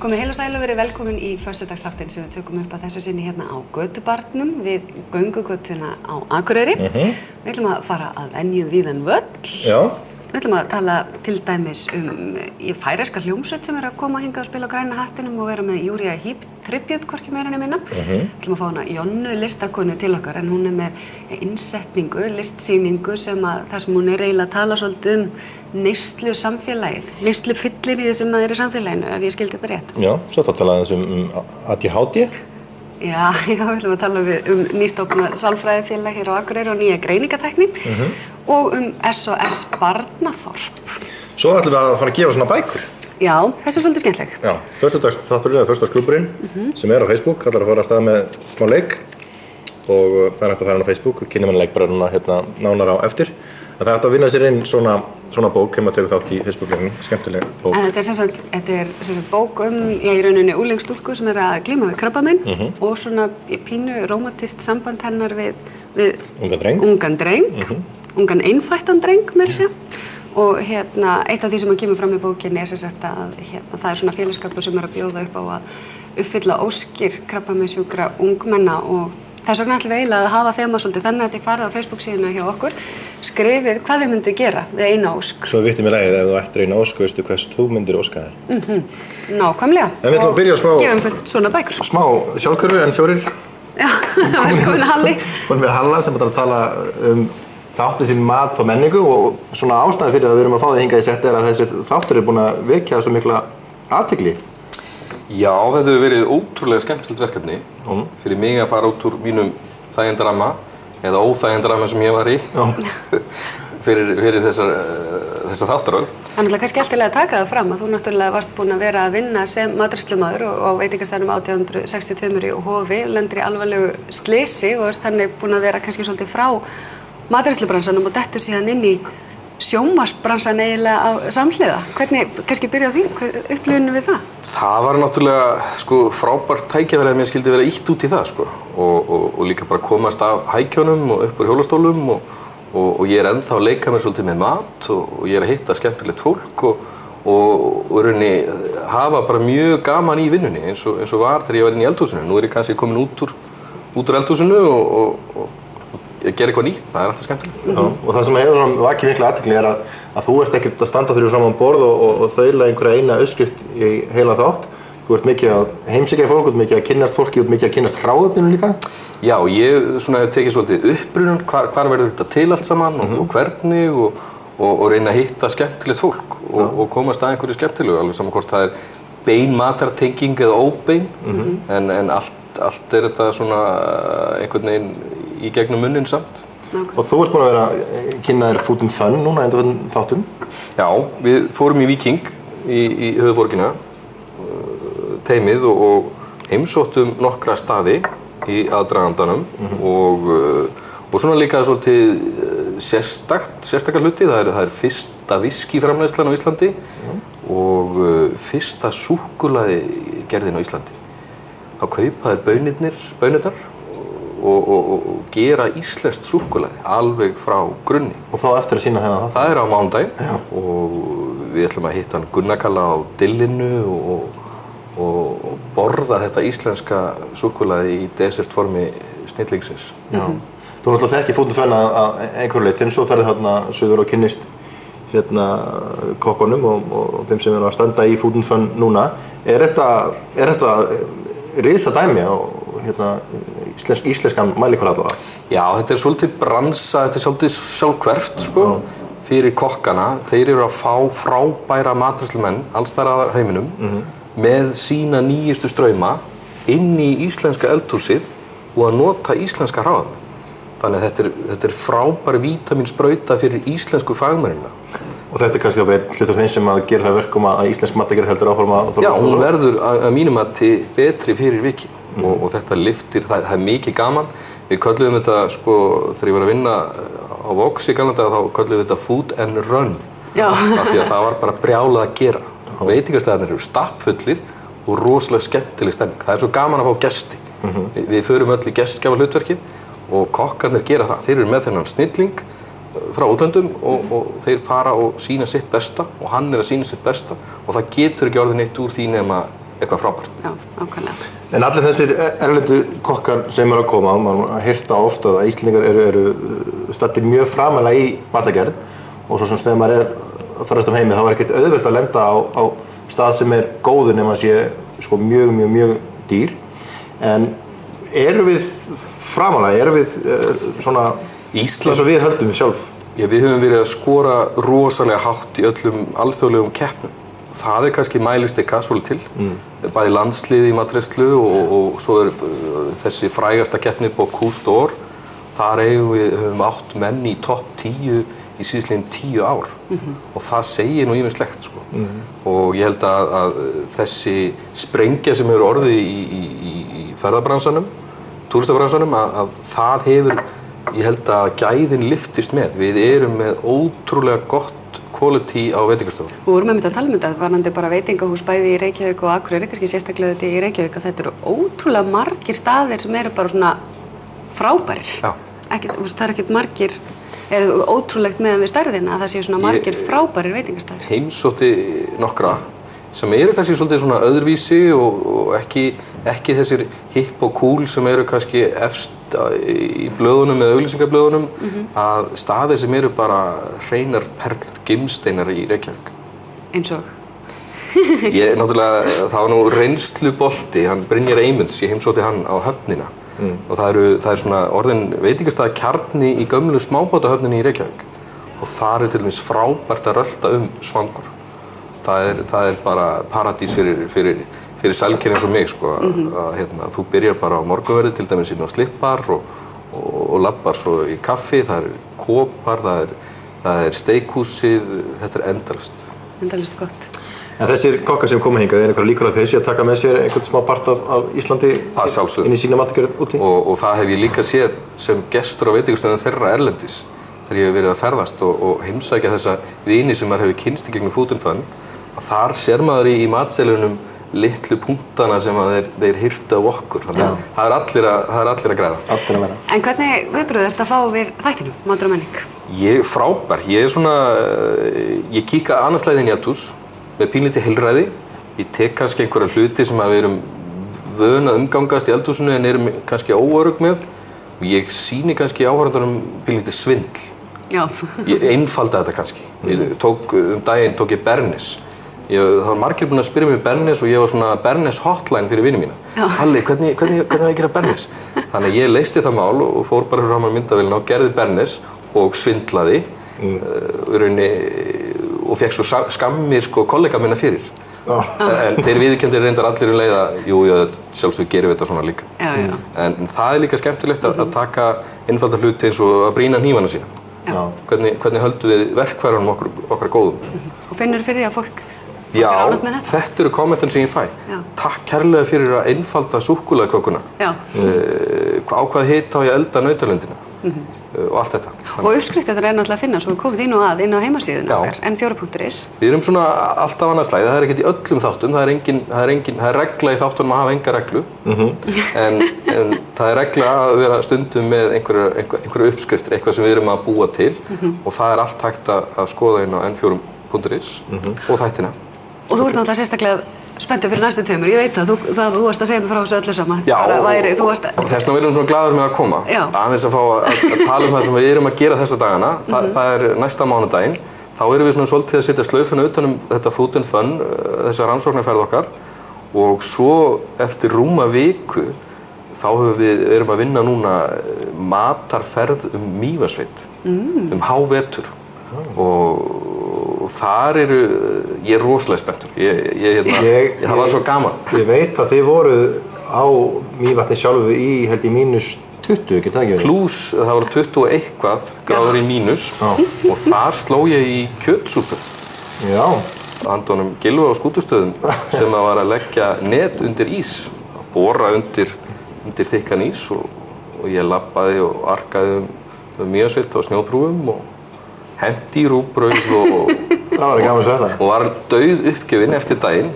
Komið heil og sæl og verið velkomin í föstudagsþáttinn sem við tökum upp að þessu sinni hérna á Götubarnum við göngugötuna á Akureyri. Við ætlum að fara að venju víðan völl. Já. Við ætlum að tala til dæmis færeyska hljómsveit sem að koma hingað og spila á Græna hattinum og vera með Uriah Heep tribute hvorki meira en minna. Við ætlum að fá hana Jonnu listakonu til okkar en hún með innsetningu, listsýningu þar sem hún eiginlega að tala svolítið neyslu samfélagið, neyslu fyllir í því sem í samfélaginu, ef ég skildi þetta rétt. Já, svo þetta talaði ADHD. Já, við ætlum að tala nýstofnað sálfræðifélag hér á Akureyri og nýja greiningatækni og SOS Barnaþorp. Svo ætlum við að fara að gefa svona bækur. Já, þessi er svolítið skemmtileg. Já, föstudagsþátturinn eða föstudagsklúbburinn sem er á Facebook, allar að fara að stað með smá leik og það er hægt að fara á Facebook, kynna mann leik bara hérna nánar á eftir. En það er hægt að vinna sér inn svona bók sem að tekur þátt í Facebook-leiknum, skemmtileg bók. En þetta er sem sagt bók í rauninni unglingsstúlku sem að glíma við krabbamein og svona pínu rómantist samband hennar við ungan dreng, ungan einfættan dreng meira að segja. Og eitt af því sem kemur fram í bókinni er sem sagt að það er svona félagsskapur sem að bjóða upp á að uppfylla óskir krabbameinssjúkra ungmenna og þess vegna ætlum við eiginlega að hafa þema svolítið þannig að þið farið á Facebook-síðuna hjá okkur, skrifið hvað þið myndið gera við eina ósk. Svo vitið mér lagið ef þú ættir eina ósk, veistu hvers þú myndir óska þér. Nákvæmlega. En við ætlum að byrja á gefum fullt svona bækur. Smá sjálfhverfu en 4. Já, velkomin Halli. Komin við Halla sem ætlar að tala þáttu sín mat og menningu og svona ástæði fyrir að við erum að fá þig hingað í setti er að þessi þáttur er búin að vekja svo mikla athygli. Já, þetta hefur verið ótrúlega skemmtilegt verkefni fyrir mig að fara út úr mínum þægindaramma eða óþægindaramma sem ég var í fyrir þessa þáttaröð. Það er náttúrulega kannski alltaf að taka það fram að þú náttúrulega varst búin að vera að vinna sem matreiðslumaður á veitingastæðnum 1862 í Hofi, lendir í alvarlegu slysi og þannig búin að vera kannski svolítið frá matreiðslubransanum og dettur síðan inn í sjónvarpsbransan eiginlega á samhliða. Hvernig, kannski byrja á því, upplifunum við það? Það var náttúrulega frábært tækifæri að mér skildi vera ýtt út í það og líka bara komast af hækjunum og upp úr hjólastólum og ég er ennþá að leika mér svolítið með mat og ég er að hitta skemmtilegt fólk og rauninni hafa bara mjög gaman í vinnunni eins og var þegar ég var inn í eldhúsinu. Nú er ég kannski komin út úr eldhúsinu og ég ger eitthvað nýtt, það er alltaf skemmtilegt. Og það sem hefur vakið mikla athygli er að þú ert ekkert að standa fyrir fram á borð og þaula einhverja eina uppskrift í heila þátt. Þú ert mikið að heimsækja fólk, þú ert mikið að kynnast fólki, þú ert mikið að kynnast hráefninu líka. Já, ég hef tekið svolítið upprunann, hvar verður þetta til allt saman og hvernig og reyna að hitta skemmtilegt fólk og komast að einhverju skemmtilegu, alveg saman hvort það er bein matartenging eða óbein, en allt er þetta svona einhvern veginn í gegnum munnin samt. Og þú ert búin að vera að kynna þér Food and Fun núna undanfarna þáttum? Já, við fórum í Víking í höfuðborgina, teymið og heimsóttum nokkra staði í aðdragandanum og svona líka svolítið sérstakar hluti. Það er fyrsta viskíframleiðslan á Íslandi og fyrsta súkkulaðigerðin á Íslandi. Þá kaupa þeir baunirnar og gera íslenskt súkkulaði alveg frá grunni. Og þá eftir að sýna þennan þátt? Það er á mánudaginn og við ætlum að hitta hann Gunnakalla á dillinu og borða þetta íslenska súkkulaði í desertformi snillingsins. Þú náttúrulega þekkir Food and Fun að einhverju leyti, en svo ferðu hérna suður og kynnist kokkunum og þeim sem eru að standa í Food and Fun núna. Er þetta risa dæmi á íslenskan mælikvarða allavega? Já, þetta er svolítið bransa, þetta er svolítið sjálfhverft fyrir kokkana. Þeir eru að fá frábæra matreiðslumenn alls staðar að heiminum með sína nýjustu strauma inn í íslenska eldhúsið og að nota íslenska hráefni. Þannig að þetta er frábær vítamínsprauta fyrir íslensku fagmennina. Og þetta er kannski bara einn hlut af þeim sem að gera það verkum að íslensk matreiðsla heldur áfram að þróast? Já, hún verður að mínum mati betri fyrir vikið og þetta lyftir, það er mikið gaman. Við kölluðum þetta, þegar ég var að vinna á Vox í gamla daga, þá kölluðum við þetta Food and Run. Já. Af því að það var bara brjálað að gera. Veitingastæðarnir eru stappfullir og rosalega skemmtileg stemming. Það er svo gaman að fá gesti. Við förum öll í gestgjafahlutverkið og kokkarnir gera það. Þeir eru með þennan snilling frá útlöndum og þeir fara og sýna sitt besta og hann er að sýna sitt besta og það getur ekki orðið neitt úr því nema eitthvað frábært. Já, ákvæmlega. En allir þessir erlendu kokkar sem eru að koma, maður heyrta ofta að Íslendingar eru staddir mjög framalega í matagerð og svo sem þegar maður að farast heimi þá ekkert auðvelt að lenda á stað sem góður nema sé sko mjög dýr. En erum við framalega, erum við svona eins og við höldum sjálf? Já, við höfum verið að skora rosalega hátt í öllum alþjóðlegum keppnum. Það kannski mælistika svolítið til, bæði landsliði í matreiðslu og svo þessi frægasta keppni Bocuse d'Or. Þar höfum átt menn í topp 10 í síðastliðin 10 ár og það segir nú ýmislegt sko. Og ég held að þessi sprengja sem hefur orðið í ferðabransanum, túristabransanum, að það hefur, ég held að gæðin lyftist með. Við erum með ótrúlega gott quality á veitingastofum. Við vorum að tala um þetta, varðandi bara veitingahús bæði í Reykjavík og Akureyri, kannski sérstaklega þetta í Reykjavík, að þetta eru ótrúlega margir staðir sem eru bara svona frábærir. Já. Það er ekkert margir, eða ótrúlegt meðan við stærðina að það séu svona margir frábærir veitingastaðir. Heimsótti nokkra sem eru kannski svolítið svona öðruvísi og ekki þessir hipp og cool sem eru kannski efst í blöðunum eða auglýsingablöðunum, að staðir sem eru bara hreinar perlur, gimsteinar í Reykjavík. Eins og? Náttúrulega, það var nú reynslubolti, hann Brynjar Eymunds, ég heimsótti hann á höfnina og það er svona orðin veitingastaðakjarni í gömlu smábátahöfninni í Reykjavík og þar til dæmis frábært að rölta Svangur. Það er bara paradís fyrir sælkeri eins og mig sko, að þú byrjar bara á morgunverði til dæmis inn á Slippar og labbar svo í kaffi, það kopar, það er steikhúsið, þetta er endalaust. Endalaust gott. En þessir kokkar sem koma hingað, einhverjar líkur að þeir sé að taka með sér einhvern smá part af Íslandi inn í sína matagerð úti? Og það hef ég líka séð sem gestur á veitingastöðum þeirra erlendis þegar ég hef verið að ferðast og heimsækja þessa vini sem maður hefur kynnst í gegnum Food and Fun. Þar sér maður í matselunum litlu punktana sem þeir hirtu á okkur. Þannig að það er allir að græða. Allir að vera. En hvernig viðbrögð ertu að fá við þættinum, Matur og menning? Frábær. Ég kíka annað slagið inn í eldhús með pínlítið heilræði. Ég tek kannski einhverja hluti sem við erum vön að umgangast í eldhúsinu en erum kannski óörugg með. Og ég sýni kannski áhorfendunum pínlítið svindl. Já. Ég einfalda þetta kannski. Daginn tók ég Bernes. Það var margir búin að spyrja mig Bernes og ég var svona Bernes hotline fyrir vini mína. Halli, hvernig á ég að gera Bernes? Þannig að ég leysti það mál og fór bara fram á myndavélina og gerði Bernes og svindlaði og fekk svo skammir kollega minna fyrir. En þeir viðurkenndir reyndar allir leið að jú, sjálfsög gerum við þetta svona líka. En það líka skemmtilegt að taka einfalda hluti eins og að brýna hnífana sína. Hvernig höldum við verkfærunum okkar góðum. Og finnur fyrir því að fólk Já, þetta eru kommentin sem ég fæ. Takk kærlega fyrir að einfalda súkkulaðikökuna. Á hvað hita á ég elda nautalundina og allt þetta. Og uppskriftirnar náttúrulega að finna, svo við komum því nú inn á heimasíðuna okkar, n4.is. Við erum svona alltaf annað slagið, það er ekkert í öllum þáttum, það er regla í þáttunum að hafa enga reglu, en það er regla að vera stundum með einhverju uppskriftir, eitthvað sem við erum að búa til og það er allt hægt að skoða inn á n4.is og þættina. Og þú ert náttúrulega sérstaklega spenntur fyrir næstu tveimur. Ég veit þú varst að segja mig frá þessu öllu saman. Já, þess vegna erum við svona glaður með að koma. Aðeins að fá að tala um það sem við erum að gera þessa dagana. Það er næsta mánudaginn. Þá erum við svona svolítið að setja slaufuna utan þetta Food and Fun, þessa rannsóknarferð okkar. Og svo eftir rúma viku, þá erum að vinna núna matarferð Mývatnssveit, hávetur. Og þar ég er rosalega spenntur. Það var svo gaman. Ég veit að þið voruð á Mývatni sjálfu held í mínus 20, ekki það ekki? Plús, það voru 20 og eitthvað gráður í mínus og þar sló ég í kjötsúpu. Já. Handónum Gylfa á skútustöðum sem var að leggja net undir ís, að bora undir þykkan ís og ég labbaði og arkaði Mývatnssveit á snjóþrúgum og hendi í rúgbrauð og það var ekki gaman að segja það. Og var dauð uppgefin eftir daginn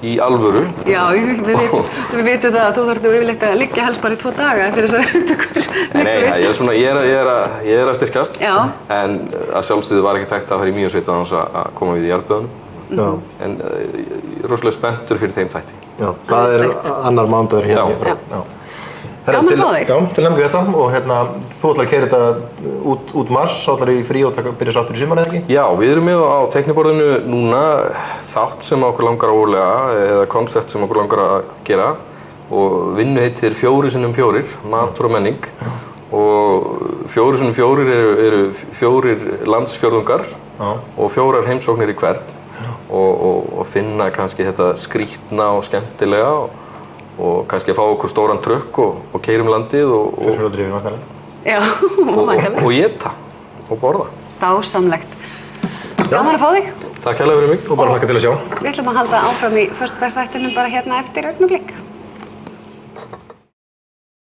í alvöru. Já, við vitum það að þú þarf yfirleitt að liggja helst bara í 2 daga fyrir þessar upptökur. Nei, ég er að styrkast. En að sjálfsögðu var ekki hægt að fara í Mývatnssveit án þess að koma við í jarðböðunum. En ég er rosalega spenntur fyrir þeim þætti. Já, það annar mánudagur hérna. Já. Gaman að fá þig. Já, til nefngu þetta og þú ætlar að keyra þetta út mars, þá ætlar í frí og byrja svo aftur í sumar eða ekki? Já, við erum með á teikniborðinu núna þátt sem okkur langar að ólega eða konsept sem okkur langar að gera og vinnu heitir 4x4, matur og menning og 4x4 eru 4 landsfjórðungar og 4 heimsóknir í hvern og finna kannski þetta skrítna og skemmtilega og kannski að fá okkur stóran trukk og keyra landið Fjölsjóðardrifin vantarlega. Já, væntanlega. Og éta og borða. Dásamlegt. Gaman að fá þig. Takk hérlega fyrir mig. Og bara hlakka til að sjá. Við ætlum að halda áfram í föstudagsþættinum bara hérna eftir augnablik.